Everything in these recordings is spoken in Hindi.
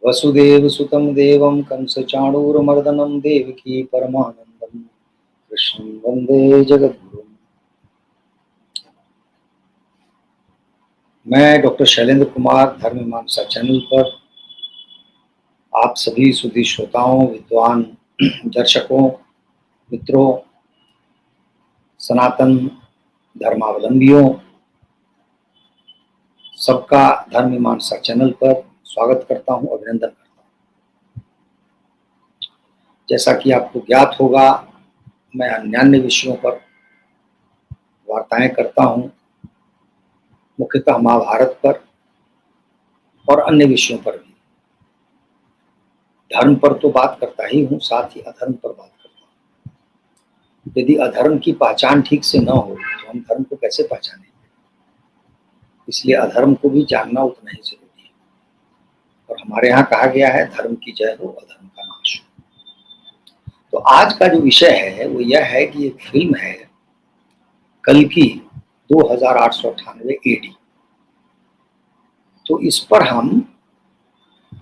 वसुदेव सुतं देवं कंसचाणूरमर्दनं देवकी परमानंदं कृष्णं वंदे जगद्गुरुम्। मैं डॉक्टर शैलेंद्र कुमार धर्म मीमांसा चैनल पर आप सभी सुधी श्रोताओं, विद्वान दर्शकों, मित्रों, सनातन धर्मावलंबियों सबका धर्म मीमांसा चैनल पर स्वागत करता हूं, अभिनंदन करता हूं। जैसा कि आपको ज्ञात होगा, मैं अन्यान्य विषयों पर वार्ताएं करता हूं, मुख्यतः महाभारत पर और अन्य विषयों पर भी। धर्म पर तो बात करता ही हूं, साथ ही अधर्म पर बात करता हूं। यदि अधर्म की पहचान ठीक से न हो तो हम धर्म को कैसे पहचानें? इसलिए अधर्म को भी जानना उतना ही जरूरी है। और हमारे यहाँ कहा गया है, धर्म की जय हो, अधर्म का नाश हो। तो आज का जो विषय है वो यह है कि एक फिल्म है कल्कि 2898 AD। तो इस पर हम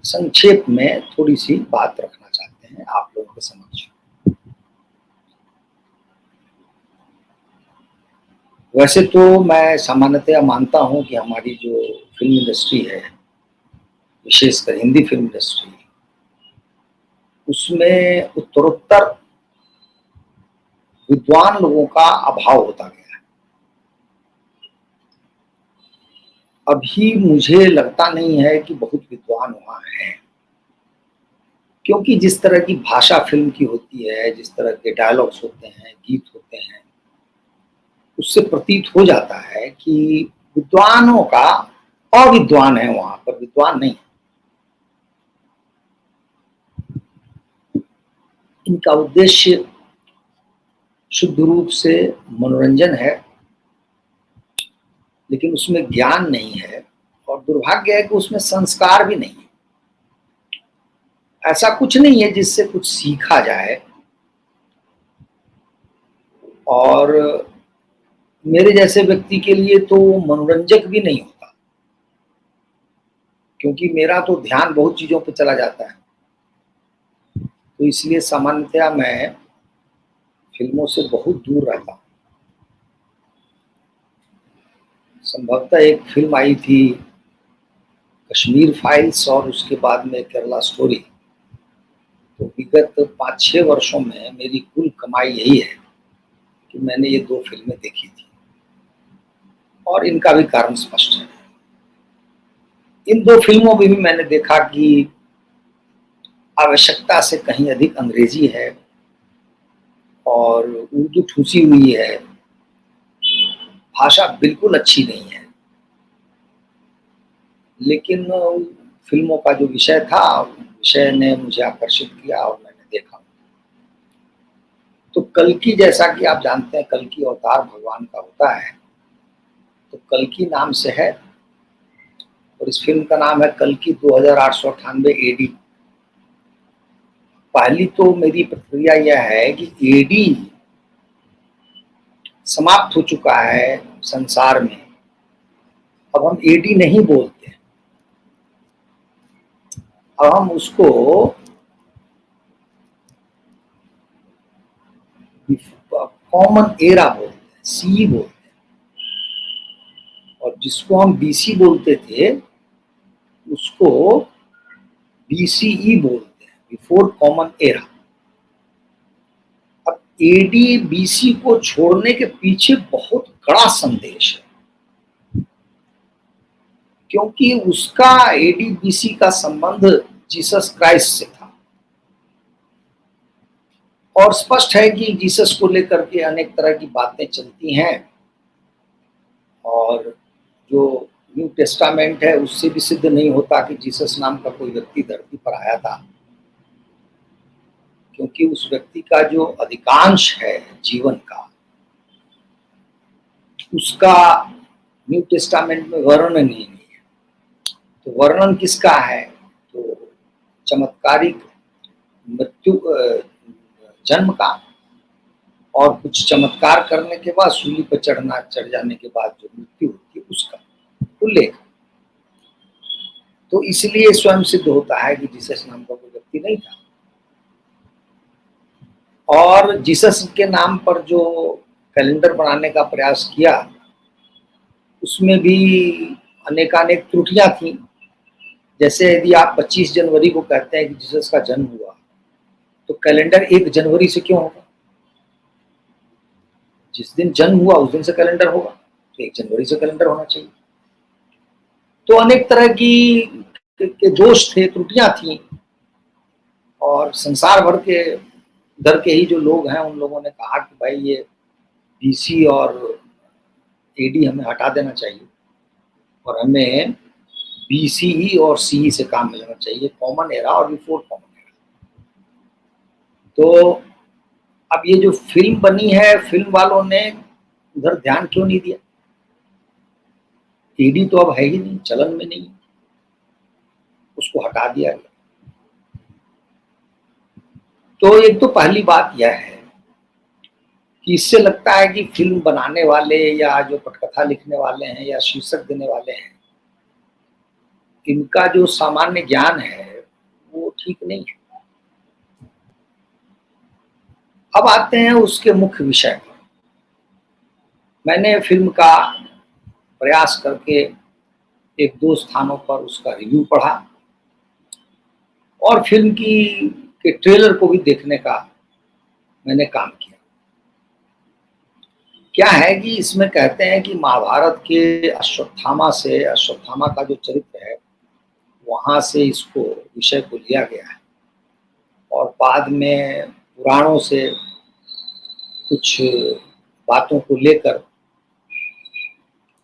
संक्षेप में थोड़ी सी बात रखना चाहते हैं आप लोगों के समक्ष। वैसे तो मैं सामान्यतया मानता हूं कि हमारी जो फिल्म इंडस्ट्री है, विशेषकर हिंदी फिल्म इंडस्ट्री, उसमें उत्तरोत्तर विद्वान लोगों का अभाव होता गया है। अभी मुझे लगता नहीं है कि बहुत विद्वान वहां हैं, क्योंकि जिस तरह की भाषा फिल्म की होती है, जिस तरह के डायलॉग्स होते हैं, गीत होते हैं, उससे प्रतीत हो जाता है कि विद्वानों का अविद्वान है, वहां पर विद्वान नहीं। इनका उद्देश्य शुद्ध रूप से मनोरंजन है, लेकिन उसमें ज्ञान नहीं है, और दुर्भाग्य है कि उसमें संस्कार भी नहीं है। ऐसा कुछ नहीं है जिससे कुछ सीखा जाए। और मेरे जैसे व्यक्ति के लिए तो मनोरंजक भी नहीं होता, क्योंकि मेरा तो ध्यान बहुत चीजों पर चला जाता है। तो इसलिए सामान्यतया मैं फिल्मों से बहुत दूर रहता हूँ। संभवतः एक फिल्म आई थी कश्मीर फाइल्स और उसके बाद में केरला स्टोरी। तो विगत 5-6 वर्षों में मेरी कुल कमाई यही है कि मैंने ये 2 फिल्में देखी थी, और इनका भी कारण स्पष्ट है। इन 2 फिल्मों में भी मैंने देखा कि आवश्यकता से कहीं अधिक अंग्रेजी है और उर्दू ठूसी हुई है, भाषा बिल्कुल अच्छी नहीं है। लेकिन फिल्मों का जो विषय था, विषय ने मुझे आकर्षित किया और मैंने देखा। तो कल्कि, जैसा कि आप जानते हैं, कल्कि अवतार भगवान का होता है। तो कल्कि नाम से है, और इस फिल्म का नाम है कल्कि 2898 AD। पहली तो मेरी प्रतिक्रिया यह है कि AD समाप्त हो चुका है संसार में। अब हम AD नहीं बोलते, अब हम उसको कॉमन एरा बोलते हैं, CE बोलते हैं। और जिसको हम BC बोलते थे उसको BCE बोलते हैं, बिफोर कॉमन एरा। अब AD BC को छोड़ने के पीछे बहुत बड़ा संदेश है, क्योंकि उसका AD BC का संबंध जीसस क्राइस्ट से था। और स्पष्ट है कि जीसस को लेकर के अनेक तरह की बातें चलती हैं, और जो न्यू टेस्टामेंट है उससे भी सिद्ध नहीं होता कि जीसस नाम का कोई व्यक्ति धरती पर आया था, क्योंकि उस व्यक्ति का जो अधिकांश है जीवन का, उसका न्यू टेस्टामेंट में वर्णन ही नहीं है। तो वर्णन किसका है? तो चमत्कारिक मृत्यु, जन्म का, और कुछ चमत्कार करने के बाद सूली पर चढ़ जाने के बाद जो मृत्यु होती है उसका उल्लेख। तो इसलिए स्वयं सिद्ध होता है कि जीसस नाम का कोई व्यक्ति नहीं था। और जीसस के नाम पर जो कैलेंडर बनाने का प्रयास किया, उसमें भी अनेकानेक त्रुटियां थी। जैसे यदि आप 25 जनवरी को कहते हैं कि जीसस का जन्म हुआ, तो कैलेंडर 1 जनवरी से क्यों होगा? जिस दिन जन्म हुआ उस दिन से कैलेंडर होगा, तो 1 जनवरी से कैलेंडर होना चाहिए। तो अनेक तरह की के दोष थे, त्रुटियां थी, और संसार भर के इधर के ही जो लोग हैं उन लोगों ने कहा कि भाई ये बीसी और एडी हमें हटा देना चाहिए और हमें बीसीई और सीई से काम लेना चाहिए, कॉमन एरा और बिफोर कॉमन एरा। तो अब ये जो फिल्म बनी है, फिल्म वालों ने उधर ध्यान क्यों नहीं दिया? एडी तो अब है ही नहीं, चलन में नहीं, उसको हटा दिया गया। तो एक तो पहली बात यह है कि इससे लगता है कि फिल्म बनाने वाले या जो पटकथा लिखने वाले हैं या शीर्षक देने वाले हैं, इनका जो सामान्य ज्ञान है वो ठीक नहीं है। अब आते हैं उसके मुख्य विषय पर। मैंने फिल्म का प्रयास करके 1-2 स्थानों पर उसका रिव्यू पढ़ा और फिल्म के ट्रेलर को भी देखने का मैंने काम किया। क्या है कि इसमें कहते हैं कि महाभारत के अश्वत्थामा का जो चरित्र है, वहां से इसको विषय को लिया गया है और बाद में पुराणों से कुछ बातों को लेकर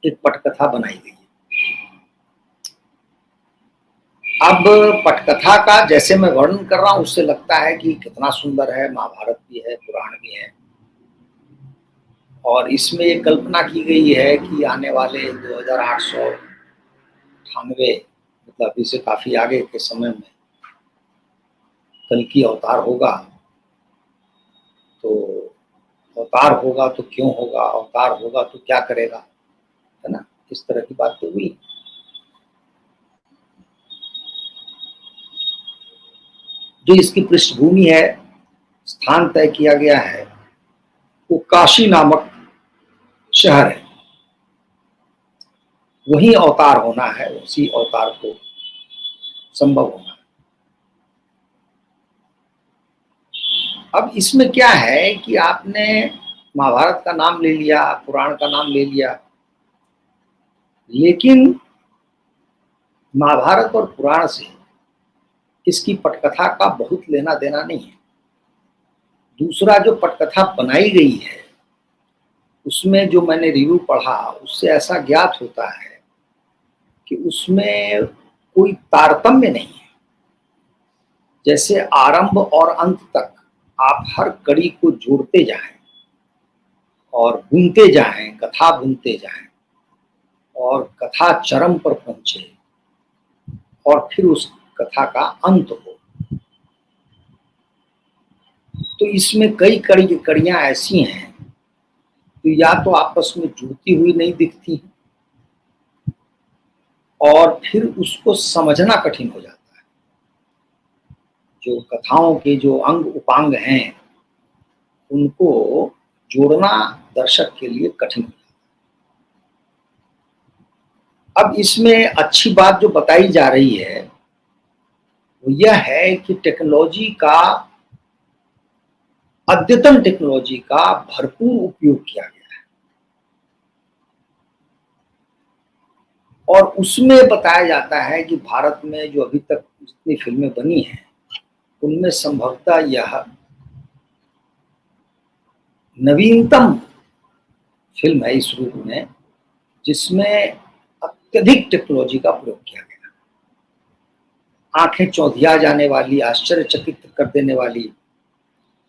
एक पटकथा बनाई गई है। अब पटकथा का जैसे मैं वर्णन कर रहा हूं, उससे लगता है कि कितना सुंदर है, महाभारत भी है, पुराण भी है, और इसमें ये कल्पना की गई है कि आने वाले 2898, मतलब इससे काफी आगे के समय में कल्कि अवतार होगा। तो अवतार होगा तो क्यों होगा, अवतार होगा तो क्या करेगा, है ना, इस तरह की बातें हुई। जो इसकी पृष्ठभूमि है, स्थान तय किया गया है, वो काशी नामक शहर है। वही अवतार होना है, उसी अवतार को संभव होना है। अब इसमें क्या है कि आपने महाभारत का नाम ले लिया, पुराण का नाम ले लिया, लेकिन महाभारत और पुराण से इसकी पटकथा का बहुत लेना देना नहीं है। दूसरा, जो पटकथा बनाई गई है उसमें जो मैंने रिव्यू पढ़ा, उससे ऐसा ज्ञात होता है कि उसमें कोई तारतम्य नहीं है। जैसे आरंभ और अंत तक आप हर कड़ी को जोड़ते जाएं और बुनते जाएं, कथा बुनते जाएं, और कथा चरम पर पहुंचे और फिर उस कथा का अंत हो। तो इसमें कई कड़ियां ऐसी हैं तो या तो आपस में जुड़ती हुई नहीं दिखती और फिर उसको समझना कठिन हो जाता है। जो कथाओं के जो अंग उपांग हैं उनको जोड़ना दर्शक के लिए कठिन हो जाता है। अब इसमें अच्छी बात जो बताई जा रही है वो यह है कि अद्यतन टेक्नोलॉजी का भरपूर उपयोग किया गया है और उसमें बताया जाता है कि भारत में जो अभी तक जितनी फिल्में बनी हैं उनमें संभवतः यह नवीनतम फिल्म है इस रूप में जिसमें अत्यधिक टेक्नोलॉजी का प्रयोग किया गया। आंखें चौंधिया जाने वाली, आश्चर्यचकित कर देने वाली,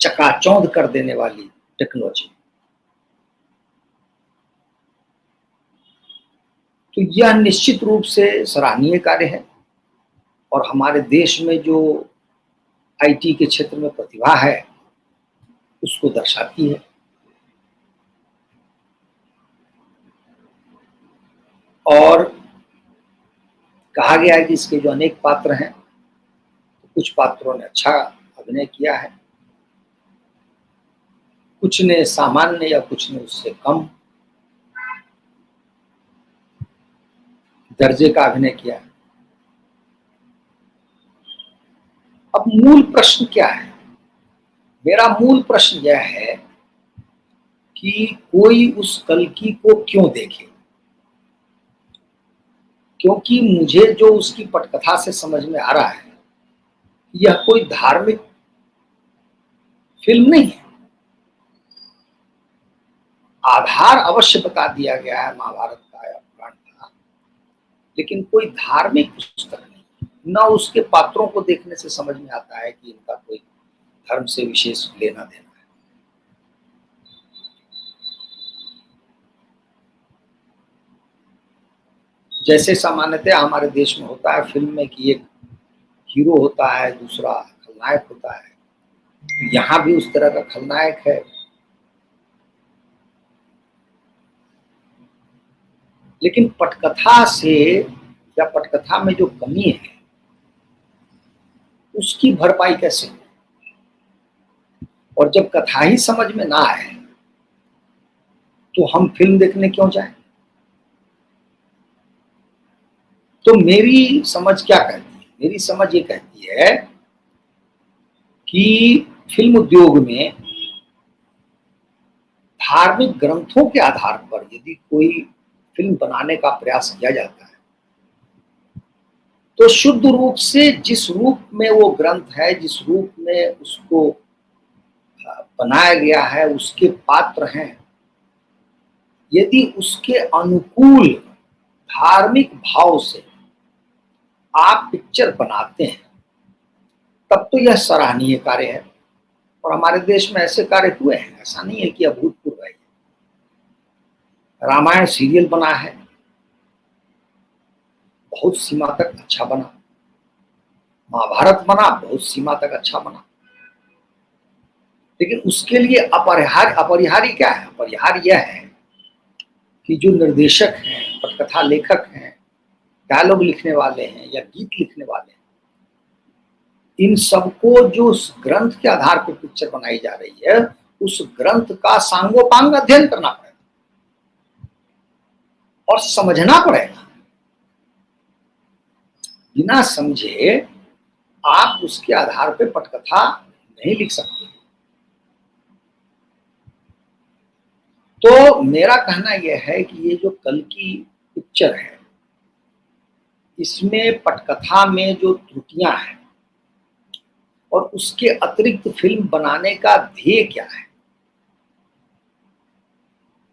चकाचौंध कर देने वाली टेक्नोलॉजी। तो यह निश्चित रूप से सराहनीय कार्य है और हमारे देश में जो आईटी के क्षेत्र में प्रतिभा है उसको दर्शाती है। और कहा गया है कि इसके जो अनेक पात्र हैं, कुछ पात्रों ने अच्छा अभिनय किया है, कुछ ने सामान्य या कुछ ने उससे कम दर्जे का अभिनय किया है। अब मूल प्रश्न क्या है? मेरा मूल प्रश्न यह है कि कोई उस कल्कि को क्यों देखे? क्योंकि मुझे जो उसकी पटकथा से समझ में आ रहा है, यह कोई धार्मिक फिल्म नहीं है। आधार अवश्य बता दिया गया है महाभारत का या पुराण का, लेकिन कोई धार्मिक पुस्तक नहीं। न उसके पात्रों को देखने से समझ में आता है कि इनका कोई धर्म से विशेष लेना देना है। जैसे सामान्यतः हमारे देश में होता है फिल्म में कि एक हीरो होता है, दूसरा खलनायक होता है, यहाँ भी उस तरह का खलनायक है। लेकिन पटकथा से या पटकथा में जो कमी है उसकी भरपाई कैसे हो? और जब कथा ही समझ में ना आए तो हम फिल्म देखने क्यों जाएं? तो मेरी समझ क्या कहती है? मेरी समझ ये कहती है कि फिल्म उद्योग में धार्मिक ग्रंथों के आधार पर यदि कोई फिल्म बनाने का प्रयास किया जाता है तो शुद्ध रूप से जिस रूप में वो ग्रंथ है, जिस रूप में उसको बनाया गया है, उसके पात्र हैं, यदि उसके अनुकूल धार्मिक भाव से आप पिक्चर बनाते हैं तब तो यह सराहनीय कार्य है। और हमारे देश में ऐसे कार्य हुए हैं, ऐसा नहीं है कि अभूतपूर्व है। रामायण सीरियल बना है, बहुत सीमा तक अच्छा बना। महाभारत बना, बहुत सीमा तक अच्छा बना। लेकिन उसके लिए अपरिहार्य क्या है? अपरिहार्य यह है कि जो निर्देशक हैं, पटकथा लेखक हैं, डायलॉग लिखने वाले हैं या गीत लिखने वाले हैं, इन सबको जो उस ग्रंथ के आधार पर पिक्चर बनाई जा रही है, उस ग्रंथ का सांगोपांग अध्ययन करना पड़ेगा और समझना पड़ेगा। बिना समझे आप उसके आधार पर पटकथा नहीं लिख सकते। तो मेरा कहना यह है कि ये जो कल की पिक्चर है, इसमें पटकथा में जो त्रुटियां हैं और उसके अतिरिक्त फिल्म बनाने का ध्येय क्या है?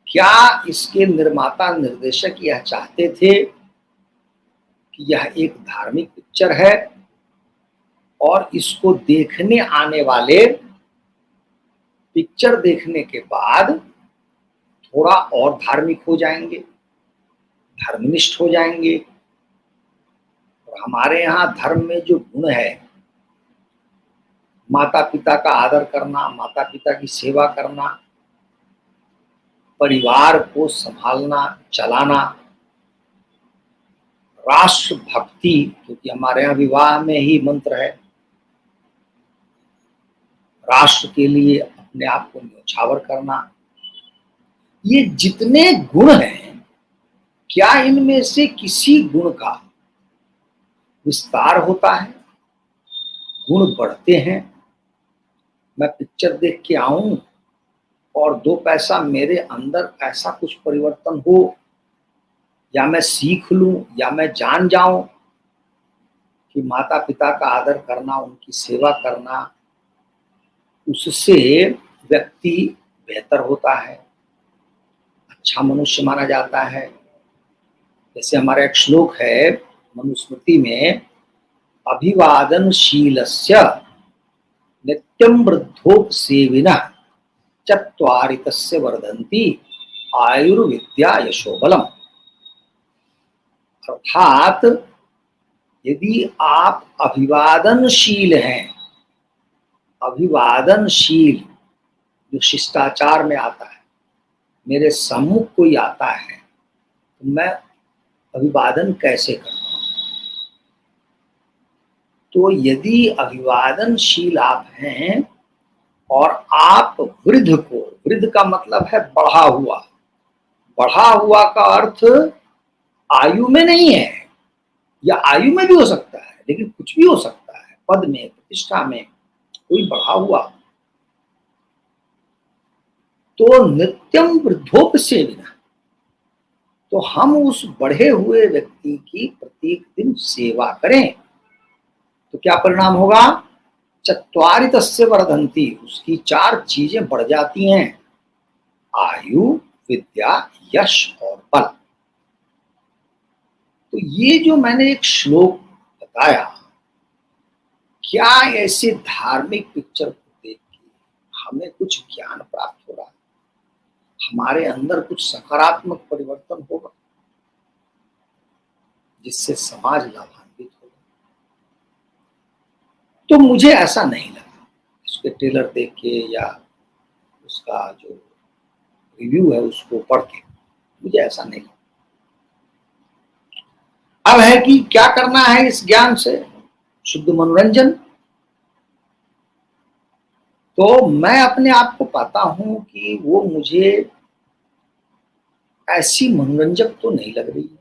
क्या इसके निर्माता निर्देशक यह चाहते थे कि यह एक धार्मिक पिक्चर है और इसको देखने आने वाले पिक्चर देखने के बाद थोड़ा और धार्मिक हो जाएंगे, धर्मनिष्ठ हो जाएंगे? और हमारे यहाँ धर्म में जो गुण है, माता पिता का आदर करना, माता पिता की सेवा करना, परिवार को संभालना, चलाना, राष्ट्र भक्ति, क्योंकि हमारे यहाँ विवाह में ही मंत्र है, राष्ट्र के लिए अपने आप को न्यौछावर करना, ये जितने गुण हैं, क्या इनमें से किसी गुण का विस्तार होता है? गुण बढ़ते हैं? मैं पिक्चर देख के आऊं और 2 पैसा मेरे अंदर ऐसा कुछ परिवर्तन हो, या मैं सीख लूं, या मैं जान जाऊं कि माता पिता का आदर करना, उनकी सेवा करना, उससे व्यक्ति बेहतर होता है, अच्छा मनुष्य माना जाता है। जैसे हमारा एक श्लोक है मनुस्मृति में, अभिवादनशीलस्य नित्यं वृद्धोपसेविनः चत्वारितस्य वर्धन्ति आयुर्विद्या यशोबलम। अर्थात यदि आप अभिवादनशील हैं, अभिवादनशील जो शिष्टाचार में आता है, मेरे सम्मुख कोई आता है तो मैं अभिवादन कैसे करता हूँ? तो यदि अभिवादनशील आप हैं और आप वृद्ध को, वृद्ध का मतलब है बढ़ा हुआ, बढ़ा हुआ का अर्थ आयु में नहीं है, या आयु में भी हो सकता है, लेकिन कुछ भी हो सकता है, पद में, प्रतिष्ठा में कोई बढ़ा हुआ। तो नित्यम वृद्धोपसेविनः, तो हम उस बढ़े हुए व्यक्ति की प्रत्येक दिन सेवा करें तो क्या परिणाम होगा? चत्वारि तस्य वर्धन्ति, उसकी 4 चीजें बढ़ जाती हैं, आयु, विद्या, यश और बल। तो ये जो मैंने एक श्लोक बताया, क्या ऐसे धार्मिक पिक्चर को देख के हमें कुछ ज्ञान प्राप्त हो रहा है, हमारे अंदर कुछ सकारात्मक परिवर्तन होगा जिससे समाज लाभान्वित होगा? तो मुझे ऐसा नहीं लगा उसके ट्रेलर देख के या उसका जो रिव्यू है उसको पढ़ के, मुझे ऐसा नहीं लगा। अब है कि क्या करना है इस ज्ञान से? शुद्ध मनोरंजन। तो मैं अपने आप को पाता हूं कि वो मुझे ऐसी मनोरंजक तो नहीं लग रही है।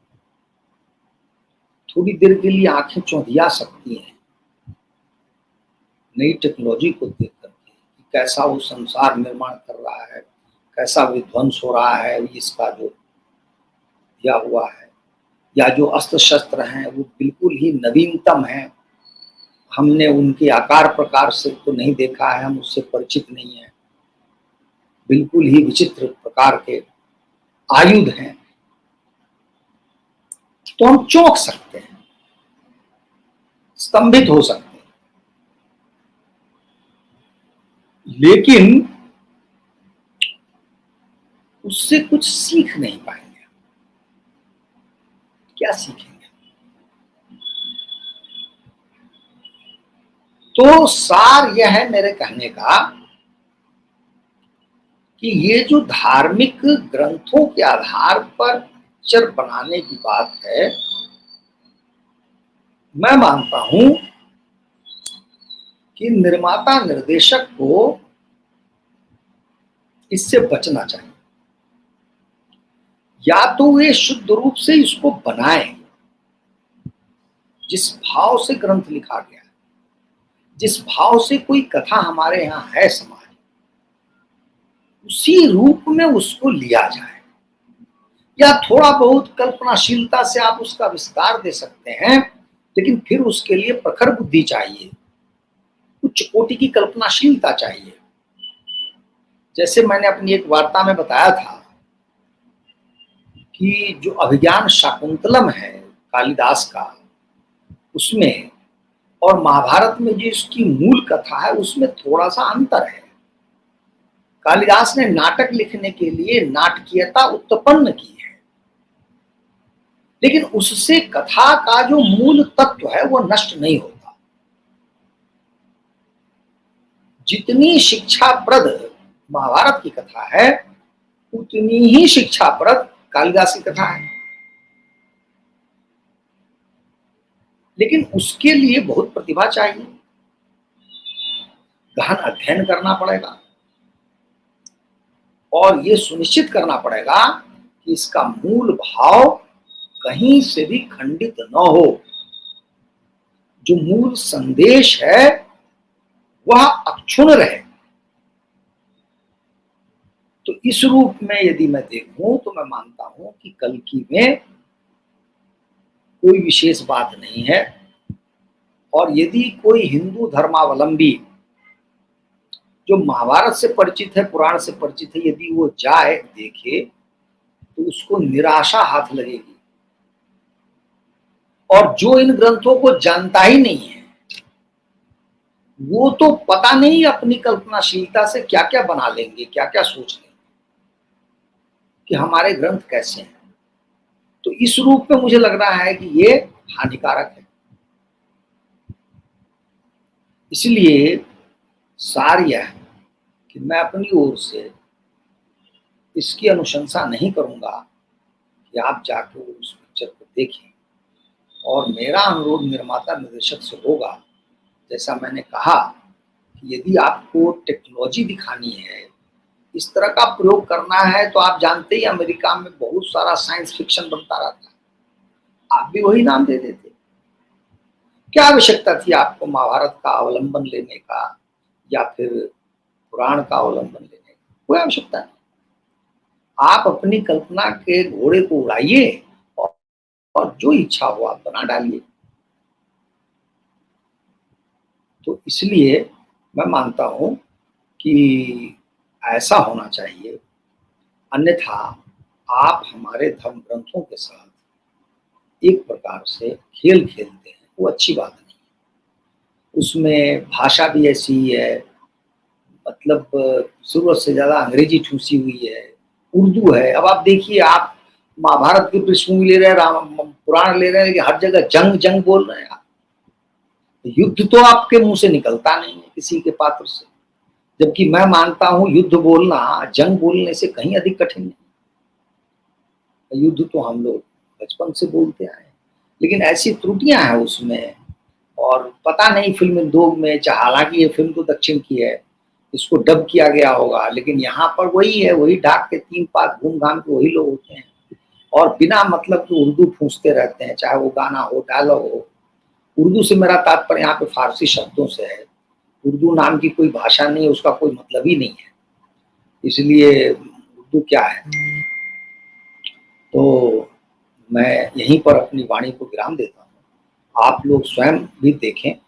थोड़ी देर के लिए आंखें चौंधिया सकती हैं नई टेक्नोलॉजी को देख करके कि कैसा वो संसार निर्माण कर रहा है, कैसा विध्वंस हो रहा है, इसका जो दिया हुआ है, या जो अस्त्र शस्त्र हैं वो बिल्कुल ही नवीनतम हैं, हमने उनके आकार प्रकार से तो नहीं देखा है, हम उससे परिचित नहीं है, बिल्कुल ही विचित्र प्रकार के आयुध हैं। तो हम चौंक सकते हैं, स्तंभित हो सकते हैं, लेकिन उससे कुछ सीख नहीं पाएंगे। क्या सीखेंगे? तो सार यह है मेरे कहने का कि ये जो धार्मिक ग्रंथों के आधार पर पिक्चर बनाने की बात है, मैं मानता हूं कि निर्माता निर्देशक को इससे बचना चाहिए। या तो वे शुद्ध रूप से इसको बनाएं, जिस भाव से ग्रंथ लिखा गया, जिस भाव से कोई कथा हमारे यहाँ है समाज, उसी रूप में उसको लिया जाए, या थोड़ा बहुत कल्पनाशीलता से आप उसका विस्तार दे सकते हैं, लेकिन फिर उसके लिए प्रखर बुद्धि चाहिए, उच्च कोटि की कल्पनाशीलता चाहिए। जैसे मैंने अपनी एक वार्ता में बताया था कि जो अभिज्ञान शाकुंतलम है कालिदास का, उसमें और महाभारत में जो इसकी मूल कथा है उसमें थोड़ा सा अंतर है। कालिदास ने नाटक लिखने के लिए नाटकीयता उत्पन्न की है, लेकिन उससे कथा का जो मूल तत्व है वो नष्ट नहीं होता। जितनी शिक्षाप्रद महाभारत की कथा है, उतनी ही शिक्षाप्रद कालिदास की कथा है, लेकिन उसके लिए बहुत प्रतिभा चाहिए, गहन अध्ययन करना पड़ेगा और ये सुनिश्चित करना पड़ेगा कि इसका मूल भाव कहीं से भी खंडित न हो, जो मूल संदेश है वह अक्षुण्ण रहे। तो इस रूप में यदि मैं देखूं तो मैं मानता हूं कि कल्कि में कोई विशेष बात नहीं है, और यदि कोई हिंदू धर्मावलंबी जो महाभारत से परिचित है, पुराण से परिचित है, यदि वो जाए देखे तो उसको निराशा हाथ लगेगी। और जो इन ग्रंथों को जानता ही नहीं है, वो तो पता नहीं अपनी कल्पनाशीलता से क्या क्या बना लेंगे, क्या क्या सोच लेंगे कि हमारे ग्रंथ कैसे हैं। तो इस रूप में मुझे लग रहा है कि ये हानिकारक है। इसलिए सार यह है कि मैं अपनी ओर से इसकी अनुशंसा नहीं करूंगा कि आप जाकर उस पिक्चर को देखें, और मेरा अनुरोध निर्माता निर्देशक से होगा जैसा मैंने कहा कि यदि आपको टेक्नोलॉजी दिखानी है, इस तरह का प्रयोग करना है, तो आप जानते ही अमेरिका में बहुत सारा साइंस फिक्शन बनता रहता है, आप भी वही नाम दे देते। क्या आवश्यकता थी आपको महाभारत का अवलंबन लेने का या फिर पुराण का अवलंबन लेने का? कोई आवश्यकता नहीं। आप अपनी कल्पना के घोड़े को उड़ाइए और जो इच्छा हो आप बना डालिए। तो इसलिए मैं मानता हूँ कि ऐसा होना चाहिए, अन्यथा आप हमारे धर्म ग्रंथों के साथ एक प्रकार से खेल खेलते हैं, वो अच्छी बात नहीं। उसमें भाषा भी ऐसी ही है, मतलब ज़रूरत से ज़्यादा अंग्रेजी ठूसी हुई है, उर्दू है। अब आप देखिए, आप महाभारत की पृष्ठभूमि ले रहे हैं, राम पुराण ले रहे हैं, लेकिन हर जगह जंग जंग बोल रहे हैं आप। युद्ध तो आपके मुंह से निकलता नहीं है किसी के पात्र से, जबकि मैं मानता हूं युद्ध बोलना जंग बोलने से कहीं अधिक कठिन नहीं। युद्ध तो हम लोग बचपन से बोलते आए हैं, लेकिन ऐसी त्रुटियां हैं उसमें, और पता नहीं फिल्म 2 में, हालांकि ये फिल्म तो दक्षिण की है, इसको डब किया गया होगा, लेकिन यहाँ पर वही है, वही डाक के 3 पात घूम घाम के वही लोग होते हैं और बिना मतलब के उर्दू फूंसते रहते हैं, चाहे वो गाना हो, डायलॉग हो। उर्दू से मेरा तात्पर्य यहाँ पे फारसी शब्दों से है। उर्दू नाम की कोई भाषा नहीं है, उसका कोई मतलब ही नहीं है। इसलिए उर्दू क्या है? तो मैं यहीं पर अपनी वाणी को विराम देता हूँ। आप लोग स्वयं भी देखें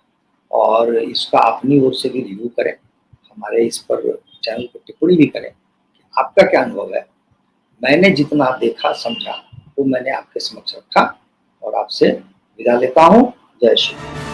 और इसका अपनी ओर से भी रिव्यू करें, हमारे इस पर चैनल पर टिप्पणी भी करें कि आपका क्या अनुभव है। मैंने जितना देखा समझा वो मैंने आपके समक्ष रखा और आपसे विदा लेता हूँ। जय श्री राम।